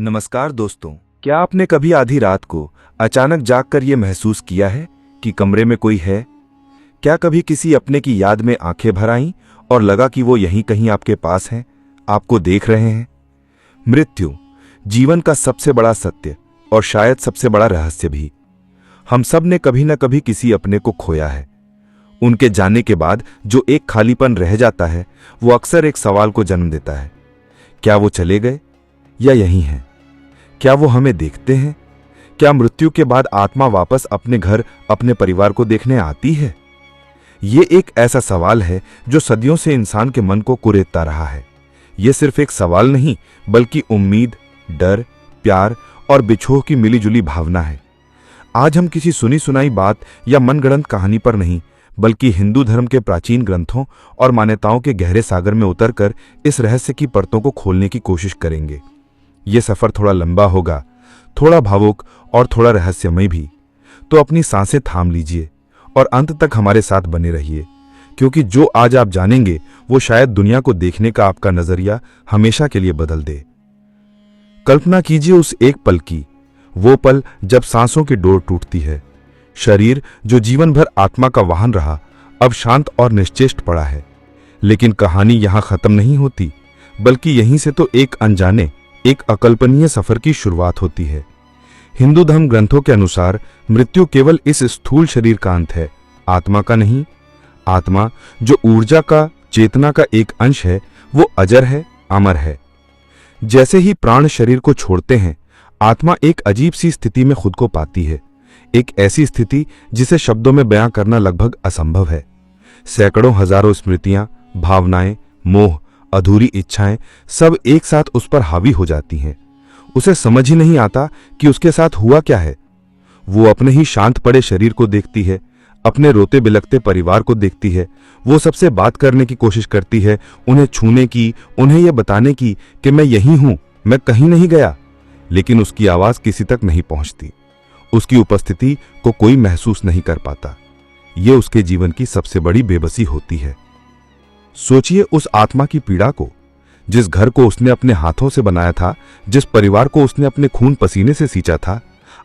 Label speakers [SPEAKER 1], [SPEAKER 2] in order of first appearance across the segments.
[SPEAKER 1] नमस्कार दोस्तों, क्या आपने कभी आधी रात को अचानक जागकर ये महसूस किया है कि कमरे में कोई है? क्या कभी किसी अपने की याद में आंखें भर आईं और लगा कि वो यहीं कहीं आपके पास हैं, आपको देख रहे हैं? मृत्यु जीवन का सबसे बड़ा सत्य और शायद सबसे बड़ा रहस्य भी। हम सब ने कभी न कभी किसी अपने को खोया है। उनके जाने के बाद जो एक खालीपन रह जाता है वो अक्सर एक सवाल को जन्म देता है। क्या वो चले गए या यहीं हैं? क्या वो हमें देखते हैं? क्या मृत्यु के बाद आत्मा वापस अपने घर, अपने परिवार को देखने आती है? ये एक ऐसा सवाल है जो सदियों से इंसान के मन को कुरेदता रहा है। ये सिर्फ एक सवाल नहीं, बल्कि उम्मीद, डर, प्यार और बिछोह की मिलीजुली भावना है। आज हम किसी सुनी सुनाई बात या मनगढ़ंत कहानी पर नहीं, बल्कि हिंदू धर्म के प्राचीन ग्रंथों और मान्यताओं के गहरे सागर में उतरकर इस रहस्य की परतों को खोलने की कोशिश करेंगे। ये सफर थोड़ा लंबा होगा, थोड़ा भावुक और थोड़ा रहस्यमय भी। तो अपनी सांसें थाम लीजिए और अंत तक हमारे साथ बने रहिए, क्योंकि जो आज आप जानेंगे वो शायद दुनिया को देखने का आपका नजरिया हमेशा के लिए बदल दे। कल्पना कीजिए उस एक पल की, वो पल जब सांसों की डोर टूटती है। शरीर जो जीवन भर आत्मा का वाहन रहा, अब शांत और निश्चेष्ट पड़ा है। लेकिन कहानी यहां खत्म नहीं होती, बल्कि यहीं से तो एक अनजाने, एक अकल्पनीय सफर की शुरुआत होती है। हिंदू धर्म ग्रंथों के अनुसार मृत्यु केवल इस स्थूल शरीर का अंत है, आत्मा का नहीं। आत्मा जो ऊर्जा का, चेतना का एक अंश है, वो अजर है, अमर है। जैसे ही प्राण शरीर को छोड़ते हैं, आत्मा एक अजीब सी स्थिति में खुद को पाती है। एक ऐसी स्थिति जिसे शब्दों में बयां करना लगभग असंभव है। सैकड़ों हजारों स्मृतियां, भावनाएं, मोह, अधूरी इच्छाएं सब एक साथ उस पर हावी हो जाती हैं। उसे समझ ही नहीं आता कि उसके साथ हुआ क्या है। वो अपने ही शांत पड़े शरीर को देखती है, अपने रोते बिलखते परिवार को देखती है। वो सबसे बात करने की कोशिश करती है, उन्हें छूने की, उन्हें यह बताने की कि मैं यहीं हूं, मैं कहीं नहीं गया। लेकिन उसकी आवाज किसी तक नहीं पहुंचती। उसकी उपस्थिति को कोई महसूस नहीं कर पाता। ये उसके जीवन की सबसे बड़ी बेबसी होती है। सोचिए उस आत्मा की पीड़ा को, जिस घर को उसने अपने हाथों से बनाया था, जिस परिवार को उसने अपने खून पसीने से सींचा था,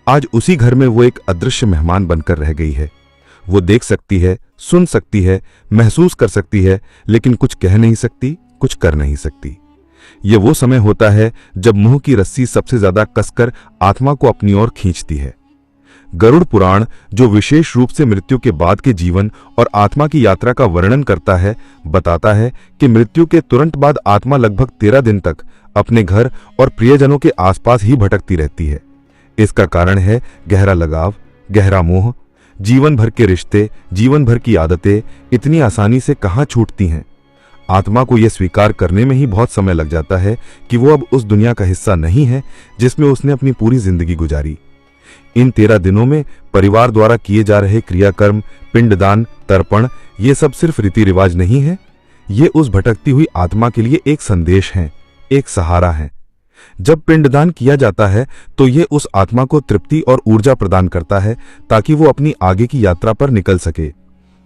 [SPEAKER 1] आज उसी घर में वो एक अदृश्य मेहमान बनकर रह गई है। वो देख सकती है, सुन सकती है, महसूस कर सकती है, लेकिन कुछ कह नहीं सकती, कुछ कर नहीं सकती। ये वो समय होता है जब मोह की रस्सी सबसे ज्यादा कसकर आत्मा को अपनी ओर खींचती है। गरुड़ पुराण, जो विशेष रूप से मृत्यु के बाद के जीवन और आत्मा की यात्रा का वर्णन करता है, बताता है कि मृत्यु के तुरंत बाद आत्मा लगभग 13 दिन तक अपने घर और प्रियजनों के आसपास ही भटकती रहती है। इसका कारण है गहरा लगाव, गहरा मोह। जीवन भर के रिश्ते, जीवन भर की आदतें इतनी आसानी से कहां छूटती हैं। आत्मा को यह स्वीकार करने में ही बहुत समय लग जाता है कि वो अब उस दुनिया का हिस्सा नहीं है जिसमें उसने अपनी पूरी जिंदगी गुजारी। इन 13 दिनों में परिवार द्वारा किए जा रहे क्रियाकर्म, पिंडदान, तर्पण, ये सब सिर्फ रीति रिवाज नहीं है। ये उस भटकती हुई आत्मा के लिए एक संदेश है, एक सहारा है। जब पिंडदान किया जाता है तो ये उस आत्मा को तृप्ति और ऊर्जा प्रदान करता है, ताकि वो अपनी आगे की यात्रा पर निकल सके।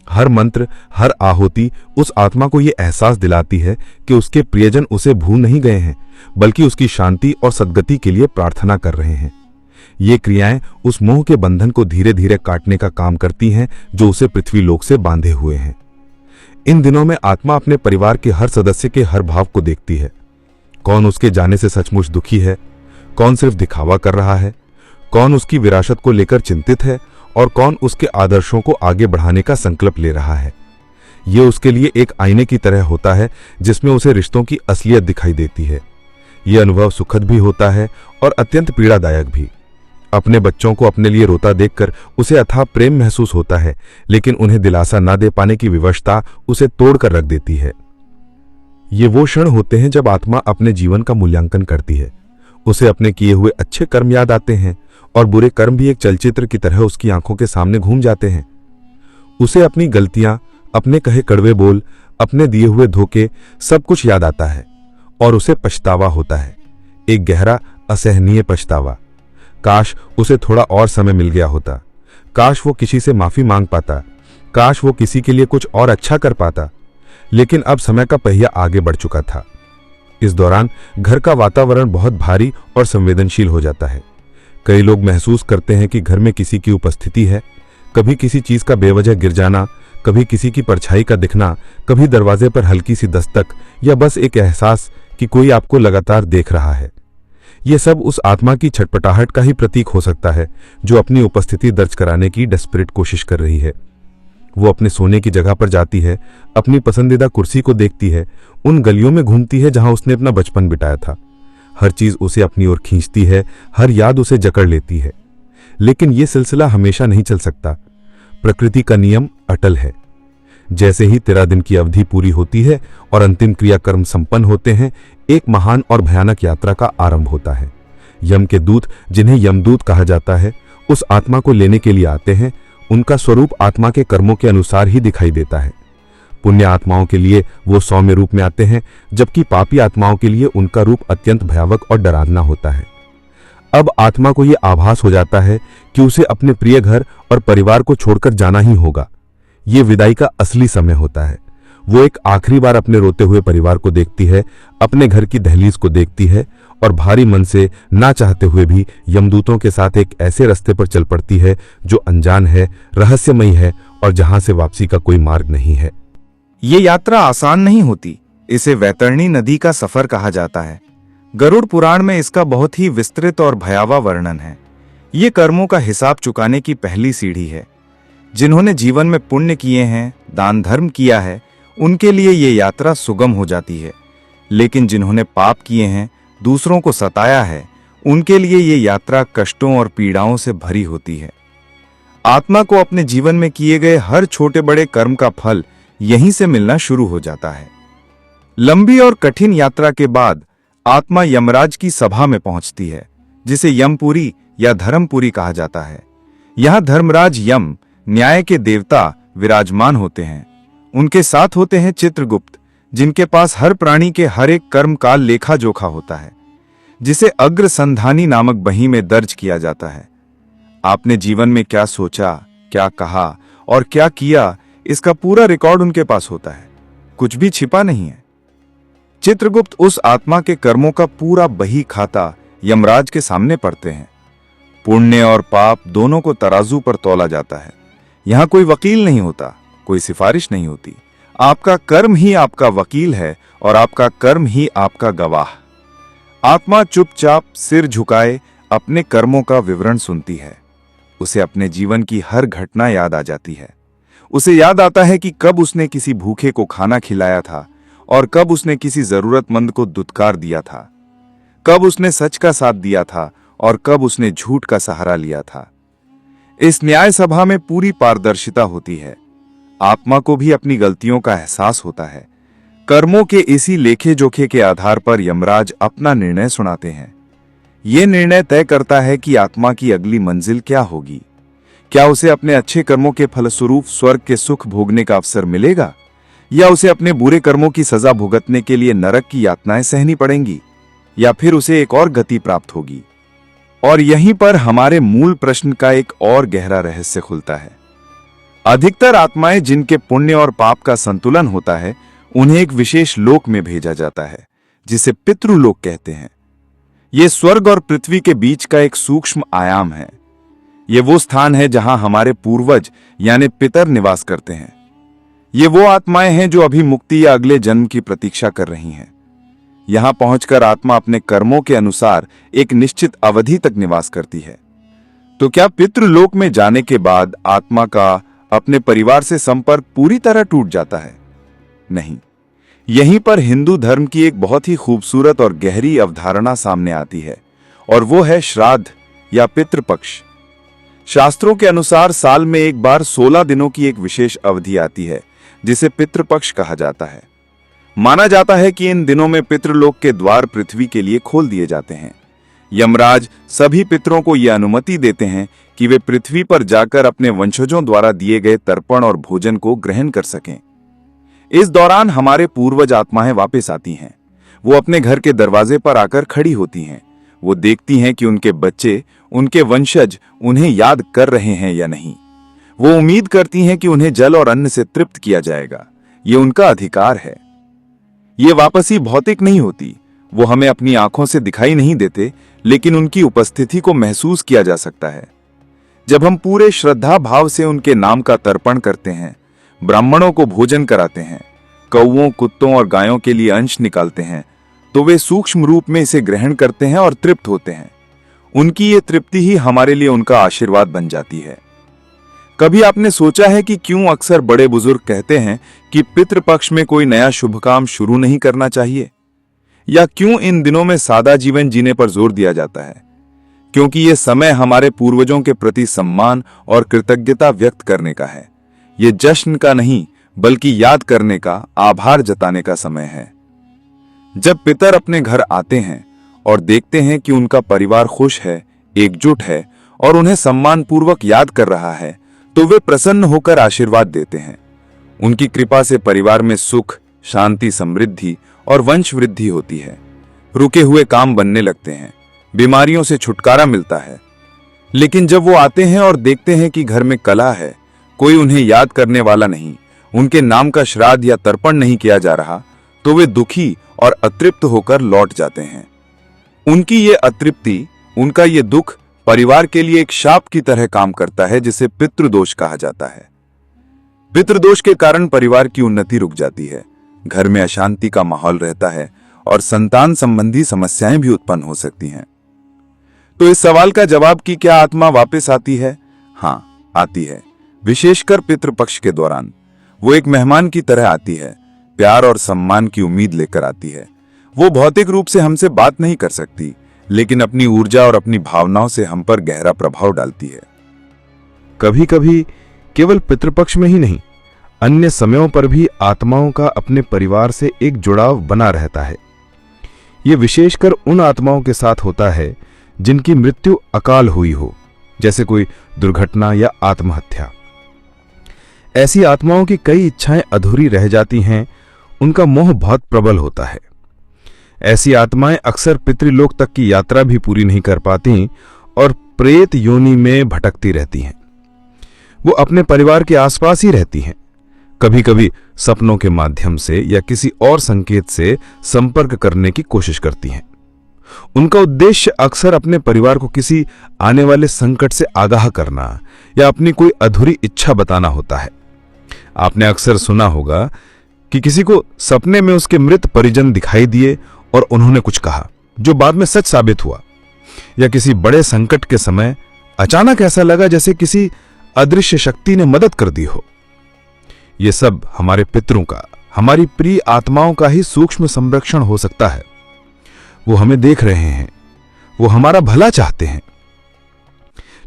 [SPEAKER 1] हर मंत्र, हर आहुति उस आत्मा को ये एहसास दिलाती है कि उसके प्रियजन उसे भूल नहीं गए हैं, बल्कि उसकी शांति और सद्गति के लिए प्रार्थना कर रहे हैं। ये क्रियाएं उस मोह के बंधन को धीरे धीरे काटने का काम करती हैं जो उसे पृथ्वी लोक से बांधे हुए हैं। इन दिनों में आत्मा अपने परिवार के हर सदस्य के हर भाव को देखती है। कौन उसके जाने से सचमुच दुखी है, कौन सिर्फ दिखावा कर रहा है, कौन उसकी विरासत को लेकर चिंतित है और कौन उसके आदर्शों को आगे बढ़ाने का संकल्प ले रहा है। ये उसके लिए एक आईने की तरह होता है जिसमें उसे रिश्तों की असलियत दिखाई देती है। यह अनुभव सुखद भी होता है और अत्यंत पीड़ादायक भी। अपने बच्चों को अपने लिए रोता देखकर उसे अथाह प्रेम महसूस होता है, लेकिन उन्हें दिलासा न दे पाने की विवशता उसे तोड़कर रख देती है। ये वो क्षण होते हैं जब आत्मा अपने जीवन का मूल्यांकन करती है। उसे अपने किए हुए अच्छे कर्म याद आते हैं और बुरे कर्म भी एक चलचित्र की तरह उसकी आंखों के सामने घूम जाते हैं। उसे अपनी गलतियां, अपने कहे कड़वे बोल, अपने दिए हुए धोखे, सब कुछ याद आता है और उसे पछतावा होता है, एक गहरा असहनीय पछतावा। काश उसे थोड़ा और समय मिल गया होता। काश वो किसी से माफी मांग पाता। काश वो किसी के लिए कुछ और अच्छा कर पाता। लेकिन अब समय का पहिया आगे बढ़ चुका था। इस दौरान घर का वातावरण बहुत भारी और संवेदनशील हो जाता है। कई लोग महसूस करते हैं कि घर में किसी की उपस्थिति है। कभी किसी चीज का बेवजह गिर जाना, कभी किसी की परछाई का दिखना, कभी दरवाजे पर हल्की सी दस्तक, या बस एक एहसास कि कोई आपको लगातार देख रहा है। यह सब उस आत्मा की छटपटाहट का ही प्रतीक हो सकता है जो अपनी उपस्थिति दर्ज कराने की डेस्परेट कोशिश कर रही है। वो अपने सोने की जगह पर जाती है, अपनी पसंदीदा कुर्सी को देखती है, उन गलियों में घूमती है जहां उसने अपना बचपन बिताया था। हर चीज उसे अपनी ओर खींचती है, हर याद उसे जकड़ लेती है। लेकिन यह सिलसिला हमेशा नहीं चल सकता। प्रकृति का नियम अटल है। जैसे ही 13 दिन की अवधि पूरी होती है और अंतिम क्रियाकर्म संपन्न होते हैं, एक महान और भयानक यात्रा का आरंभ होता है। यम के दूत, जिन्हें यमदूत कहा जाता है, उस आत्मा को लेने के लिए आते हैं। उनका स्वरूप आत्मा के कर्मों के अनुसार ही दिखाई देता है। पुण्य आत्माओं के लिए वो सौम्य रूप में आते हैं, जबकि पापी आत्माओं के लिए उनका रूप अत्यंत भयावक और डरावना होता है। अब आत्मा को यह आभास हो जाता है कि उसे अपने प्रिय घर और परिवार को छोड़कर जाना ही होगा। ये विदाई का असली समय होता है। वो एक आखिरी बार अपने रोते हुए परिवार को देखती है, अपने घर की दहलीज को देखती है और भारी मन से, ना चाहते हुए भी, यमदूतों के साथ एक ऐसे रास्ते पर चल पड़ती है जो अनजान है, रहस्यमयी है और जहां से वापसी का कोई मार्ग नहीं है।
[SPEAKER 2] ये यात्रा आसान नहीं होती। इसे वैतरणी नदी का सफर कहा जाता है। गरुड़ पुराण में इसका बहुत ही विस्तृत और भयावह वर्णन है। ये कर्मों का हिसाब चुकाने की पहली सीढ़ी है। जिन्होंने जीवन में पुण्य किए हैं, दान धर्म किया है, उनके लिए ये यात्रा सुगम हो जाती है। लेकिन जिन्होंने पाप किए हैं, दूसरों को सताया है, उनके लिए ये यात्रा कष्टों और पीड़ाओं से भरी होती है। आत्मा को अपने जीवन में किए गए हर छोटे बड़े कर्म का फल यहीं से मिलना शुरू हो जाता है। लंबी और कठिन यात्रा के बाद आत्मा यमराज की सभा में पहुंचती है, जिसे यमपुरी या धर्मपुरी कहा जाता है। यहां धर्मराज यम, न्याय के देवता, विराजमान होते हैं। उनके साथ होते हैं चित्रगुप्त, जिनके पास हर प्राणी के हर एक कर्म का लेखा जोखा होता है, जिसे अग्रसंधानी नामक बही में दर्ज किया जाता है। आपने जीवन में क्या सोचा, क्या कहा और क्या किया, इसका पूरा रिकॉर्ड उनके पास होता है। कुछ भी छिपा नहीं है। चित्रगुप्त उस आत्मा के कर्मों का पूरा बही खाता यमराज के सामने पड़ते हैं। पुण्य और पाप दोनों को तराजू पर तौला जाता है। यहां कोई वकील नहीं होता, कोई सिफारिश नहीं होती। आपका कर्म ही आपका वकील है और आपका कर्म ही आपका गवाह। आत्मा चुपचाप सिर झुकाए अपने कर्मों का विवरण सुनती है। उसे अपने जीवन की हर घटना याद आ जाती है। उसे याद आता है कि कब उसने किसी भूखे को खाना खिलाया था और कब उसने किसी जरूरतमंद को दुत्कार दिया था, कब उसने सच का साथ दिया था और कब उसने झूठ का सहारा लिया था। इस न्याय सभा में पूरी पारदर्शिता होती है। आत्मा को भी अपनी गलतियों का एहसास होता है। कर्मों के इसी लेखे जोखे के आधार पर यमराज अपना निर्णय सुनाते हैं। यह निर्णय तय करता है कि आत्मा की अगली मंजिल क्या होगी। क्या उसे अपने अच्छे कर्मों के फलस्वरूप स्वर्ग के सुख भोगने का अवसर मिलेगा, या उसे अपने बुरे कर्मों की सजा भुगतने के लिए नरक की यातनाएं सहनी पड़ेंगी, या फिर उसे एक और गति प्राप्त होगी। और यहीं पर हमारे मूल प्रश्न का एक और गहरा रहस्य खुलता है। अधिकतर आत्माएं जिनके पुण्य और पाप का संतुलन होता है, उन्हें एक विशेष लोक में भेजा जाता है, जिसे पितृलोक कहते हैं। यह स्वर्ग और पृथ्वी के बीच का एक सूक्ष्म आयाम है। ये वो स्थान है जहां हमारे पूर्वज यानी पितर निवास करते हैं। ये वो आत्माएं हैं जो अभी मुक्ति या अगले जन्म की प्रतीक्षा कर रही हैं। यहां पहुंचकर आत्मा अपने कर्मों के अनुसार एक निश्चित अवधि तक निवास करती है। तो क्या पितृलोक में जाने के बाद आत्मा का अपने परिवार से संपर्क पूरी तरह टूट जाता है? नहीं। यहीं पर हिंदू धर्म की एक बहुत ही खूबसूरत और गहरी अवधारणा सामने आती है, और वो है श्राद्ध या पितृपक्ष। शास्त्रों के अनुसार साल में एक बार 16 दिनों की एक विशेष अवधि आती है, जिसे पितृपक्ष कहा जाता है। माना जाता है कि इन दिनों में पितृलोक के द्वार पृथ्वी के लिए खोल दिए जाते हैं। यमराज सभी पितरों को यह अनुमति देते हैं कि वे पृथ्वी पर जाकर अपने वंशजों द्वारा दिए गए तर्पण और भोजन को ग्रहण कर सकें। इस दौरान हमारे पूर्वज आत्माएं वापस आती हैं। वो अपने घर के दरवाजे पर आकर खड़ी होती हैं। वो देखती हैं कि उनके बच्चे, उनके वंशज उन्हें याद कर रहे हैं या नहीं। वो उम्मीद करती हैं कि उन्हें जल और अन्न से तृप्त किया जाएगा। ये उनका अधिकार है। ये वापसी भौतिक नहीं होती, वो हमें अपनी आंखों से दिखाई नहीं देते, लेकिन उनकी उपस्थिति को महसूस किया जा सकता है। जब हम पूरे श्रद्धा भाव से उनके नाम का तर्पण करते हैं, ब्राह्मणों को भोजन कराते हैं, कौओं, कुत्तों और गायों के लिए अंश निकालते हैं, तो वे सूक्ष्म रूप में इसे ग्रहण करते हैं और तृप्त होते हैं। उनकी ये तृप्ति ही हमारे लिए उनका आशीर्वाद बन जाती है। कभी आपने सोचा है कि क्यों अक्सर बड़े बुजुर्ग कहते हैं कि पितृपक्ष में कोई नया शुभ काम शुरू नहीं करना चाहिए, या क्यों इन दिनों में सादा जीवन जीने पर जोर दिया जाता है? क्योंकि यह समय हमारे पूर्वजों के प्रति सम्मान और कृतज्ञता व्यक्त करने का है। ये जश्न का नहीं, बल्कि याद करने का, आभार जताने का समय है। जब पितर अपने घर आते हैं और देखते हैं कि उनका परिवार खुश है, एकजुट है और उन्हें सम्मान पूर्वक याद कर रहा है, तो वे प्रसन्न होकर आशीर्वाद देते हैं। उनकी कृपा से परिवार में सुख, शांति, समृद्धि और वंश वृद्धि होती है। रुके हुए काम बनने लगते हैं, बीमारियों से छुटकारा मिलता है। लेकिन जब वो आते हैं और देखते हैं कि घर में कलह है, कोई उन्हें याद करने वाला नहीं, उनके नाम का श्राद्ध या तर्पण नहीं किया जा रहा, तो वे दुखी और अतृप्त होकर लौट जाते हैं। उनकी ये अतृप्ति, उनका ये दुख परिवार के लिए एक शाप की तरह काम करता है, जिसे पितृदोष कहा जाता है। पितृदोष के कारण परिवार की उन्नति रुक जाती है, घर में अशांति का माहौल रहता है और संतान संबंधी समस्याएं भी उत्पन्न हो सकती हैं। तो इस सवाल का जवाब कि क्या आत्मा वापस आती है? हाँ, आती है। विशेषकर पितृपक्ष के दौरान वो एक मेहमान की तरह आती है, प्यार और सम्मान की उम्मीद लेकर आती है। वो भौतिक रूप से हमसे बात नहीं कर सकती, लेकिन अपनी ऊर्जा और अपनी भावनाओं से हम पर गहरा प्रभाव डालती है।
[SPEAKER 1] कभी कभी केवल पितृपक्ष में ही नहीं, अन्य समयों पर भी आत्माओं का अपने परिवार से एक जुड़ाव बना रहता है। ये विशेषकर उन आत्माओं के साथ होता है जिनकी मृत्यु अकाल हुई हो, जैसे कोई दुर्घटना या आत्महत्या। ऐसी आत्माओं की कई इच्छाएं अधूरी रह जाती हैं, उनका मोह बहुत प्रबल होता है। ऐसी आत्माएं अक्सर पितृलोक तक की यात्रा भी पूरी नहीं कर पाती और प्रेत योनि में भटकती रहती हैं। वो अपने परिवार के आसपास ही रहती हैं, कभी कभी सपनों के माध्यम से या किसी और संकेत से संपर्क करने की कोशिश करती हैं। उनका उद्देश्य अक्सर अपने परिवार को किसी आने वाले संकट से आगाह करना या अपनी कोई अधूरी इच्छा बताना होता है। आपने अक्सर सुना होगा कि किसी को सपने में उसके मृत परिजन दिखाई दिए और उन्होंने कुछ कहा जो बाद में सच साबित हुआ, या किसी बड़े संकट के समय अचानक ऐसा लगा जैसे किसी अदृश्य शक्ति ने मदद कर दी हो। यह सब हमारे पितरों का, हमारी प्रिय आत्माओं का ही सूक्ष्म संरक्षण हो सकता है। वो हमें देख रहे हैं, वो हमारा भला चाहते हैं।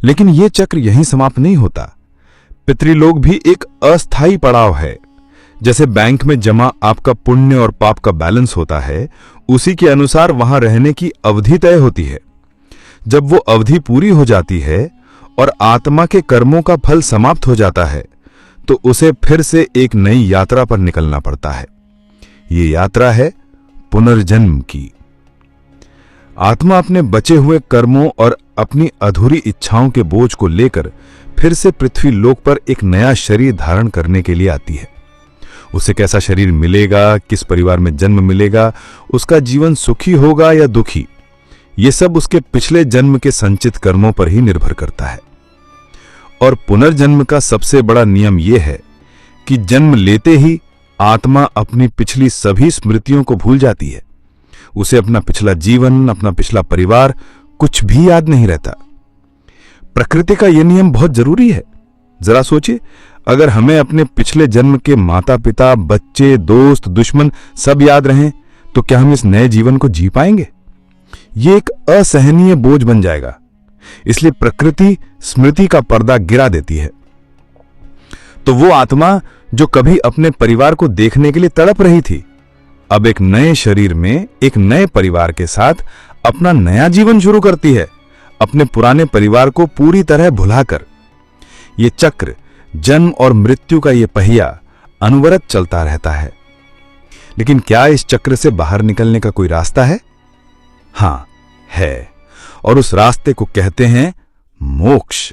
[SPEAKER 1] लेकिन यह चक्र यहीं समाप्त नहीं होता। पितृलोक भी एक अस्थायी पड़ाव है। जैसे बैंक में जमा आपका पुण्य और पाप का बैलेंस होता है, उसी के अनुसार वहां रहने की अवधि तय होती है। जब वो अवधि पूरी हो जाती है और आत्मा के कर्मों का फल समाप्त हो जाता है, तो उसे फिर से एक नई यात्रा पर निकलना पड़ता है। ये यात्रा है पुनर्जन्म की। आत्मा अपने बचे हुए कर्मों और अपनी अधूरी इच्छाओं के बोझ को लेकर फिर से पृथ्वी लोक पर एक नया शरीर धारण करने के लिए आती है। उसे कैसा शरीर मिलेगा, किस परिवार में जन्म मिलेगा, उसका जीवन सुखी होगा या दुखी, ये सब उसके पिछले जन्म के संचित कर्मों पर ही निर्भर करता है। और पुनर्जन्म का सबसे बड़ा नियम यह है कि जन्म लेते ही आत्मा अपनी पिछली सभी स्मृतियों को भूल जाती है। उसे अपना पिछला जीवन, अपना पिछला परिवार कुछ भी याद नहीं रहता। प्रकृति का यह नियम बहुत जरूरी है। जरा सोचिए, अगर हमें अपने पिछले जन्म के माता पिता, बच्चे, दोस्त, दुश्मन सब याद रहें, तो क्या हम इस नए जीवन को जी पाएंगे? ये एक असहनीय बोझ बन जाएगा। इसलिए प्रकृति स्मृति का पर्दा गिरा देती है। तो वो आत्मा जो कभी अपने परिवार को देखने के लिए तड़प रही थी, अब एक नए शरीर में एक नए परिवार के साथ अपना नया जीवन शुरू करती है, अपने पुराने परिवार को पूरी तरह भुलाकर। ये चक्र, जन्म और मृत्यु का ये पहिया अनवरत चलता रहता है। लेकिन क्या इस चक्र से बाहर निकलने का कोई रास्ता है? हां, है। और उस रास्ते को कहते हैं मोक्ष।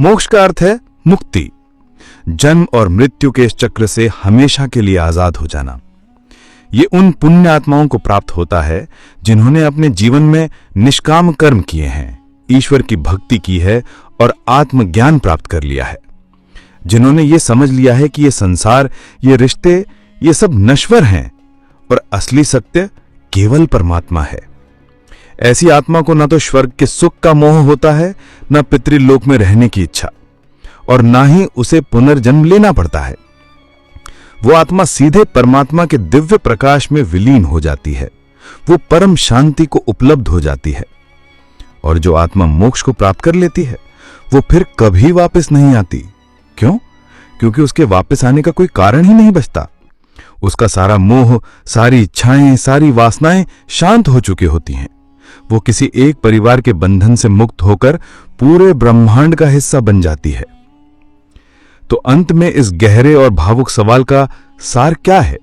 [SPEAKER 1] मोक्ष का अर्थ है मुक्ति, जन्म और मृत्यु के इस चक्र से हमेशा के लिए आजाद हो जाना।
[SPEAKER 2] ये उन पुण्य आत्माओं को प्राप्त होता है जिन्होंने अपने जीवन में निष्काम कर्म किए हैं, ईश्वर की भक्ति की है और आत्मज्ञान प्राप्त कर लिया है, जिन्होंने ये समझ लिया है कि ये संसार, ये रिश्ते, ये सब नश्वर हैं और असली सत्य केवल परमात्मा है। ऐसी आत्मा को न तो स्वर्ग के सुख का मोह होता है, न पितृलोक में रहने की इच्छा, और ना ही उसे पुनर्जन्म लेना पड़ता है। वो आत्मा सीधे परमात्मा के दिव्य प्रकाश में विलीन हो जाती है, वो परम शांति को उपलब्ध हो जाती है। और जो आत्मा मोक्ष को प्राप्त कर लेती है वो फिर कभी वापस नहीं आती। क्यों? क्योंकि उसके वापस आने का कोई कारण ही नहीं बचता। उसका सारा मोह, सारी इच्छाएं, सारी वासनाएं शांत हो चुकी होती हैं। वो किसी एक परिवार के बंधन से मुक्त होकर पूरे ब्रह्मांड का हिस्सा बन जाती है। तो अंत में इस गहरे और भावुक सवाल का सार क्या है?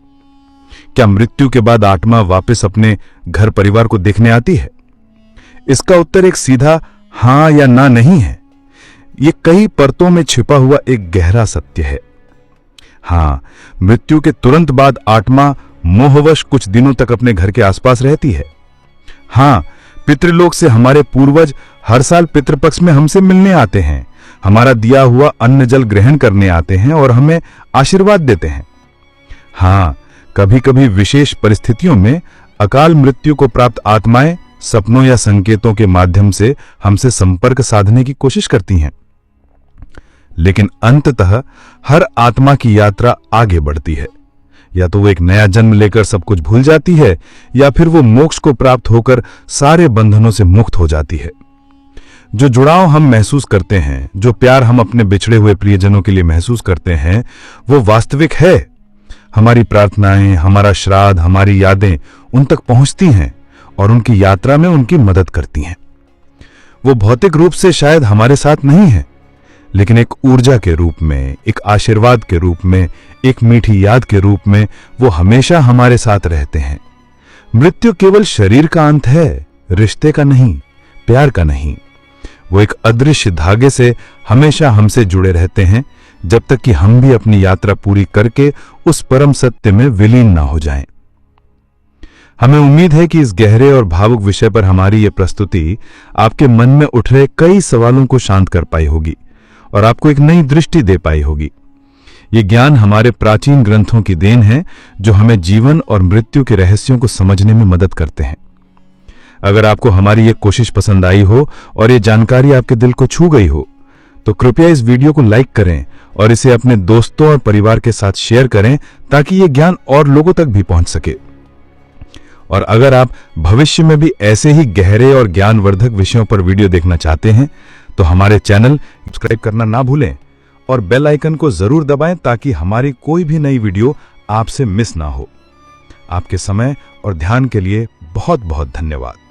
[SPEAKER 2] क्या मृत्यु के बाद आत्मा वापस अपने घर परिवार को देखने आती है? इसका उत्तर एक सीधा हां या ना नहीं है। ये कई परतों में छिपा हुआ एक गहरा सत्य है। हां, मृत्यु के तुरंत बाद आत्मा मोहवश कुछ दिनों तक अपने घर के आसपास रहती है। हां, पितृलोक से हमारे पूर्वज हर साल पितृपक्ष में हमसे मिलने आते हैं, हमारा दिया हुआ अन्न जल ग्रहण करने आते हैं और हमें आशीर्वाद देते हैं। हां, कभी कभी विशेष परिस्थितियों में अकाल मृत्यु को प्राप्त आत्माएं सपनों या संकेतों के माध्यम से हमसे संपर्क साधने की कोशिश करती हैं। लेकिन अंततः हर आत्मा की यात्रा आगे बढ़ती है। या तो वो एक नया जन्म लेकर सब कुछ भूल जाती है, या फिर वो मोक्ष को प्राप्त होकर सारे बंधनों से मुक्त हो जाती है। जो जुड़ाव हम महसूस करते हैं, जो प्यार हम अपने बिछड़े हुए प्रियजनों के लिए महसूस करते हैं, वो वास्तविक है। हमारी प्रार्थनाएं, हमारा श्राद्ध, हमारी यादें उन तक पहुंचती हैं और उनकी यात्रा में उनकी मदद करती हैं। वो भौतिक रूप से शायद हमारे साथ नहीं है, लेकिन एक ऊर्जा के रूप में, एक आशीर्वाद के रूप में, एक मीठी याद के रूप में वो हमेशा हमारे साथ रहते हैं। मृत्यु केवल शरीर का अंत है, रिश्ते का नहीं, प्यार का नहीं। वो एक अदृश्य धागे से हमेशा हमसे जुड़े रहते हैं, जब तक कि हम भी अपनी यात्रा पूरी करके उस परम सत्य में विलीन ना हो जाएं। हमें उम्मीद है कि इस गहरे और भावुक विषय पर हमारी ये प्रस्तुति आपके मन में उठ रहे कई सवालों को शांत कर पाई होगी और आपको एक नई दृष्टि दे पाई होगी। ये ज्ञान हमारे प्राचीन ग्रंथों की देन है, जो हमें जीवन और मृत्यु के रहस्यों को समझने में मदद करते हैं। अगर आपको हमारी ये कोशिश पसंद आई हो और ये जानकारी आपके दिल को छू गई हो, तो कृपया इस वीडियो को लाइक करें और इसे अपने दोस्तों और परिवार के साथ शेयर करें, ताकि ये ज्ञान और लोगों तक भी पहुंच सके। और अगर आप भविष्य में भी ऐसे ही गहरे और ज्ञानवर्धक विषयों पर वीडियो देखना चाहते हैं, तो हमारे चैनल सब्सक्राइब करना ना भूलें और बेल आइकन को जरूर दबाएं, ताकि हमारी कोई भी नई वीडियो आपसे मिस ना हो। आपके समय और ध्यान के लिए बहुत बहुत धन्यवाद।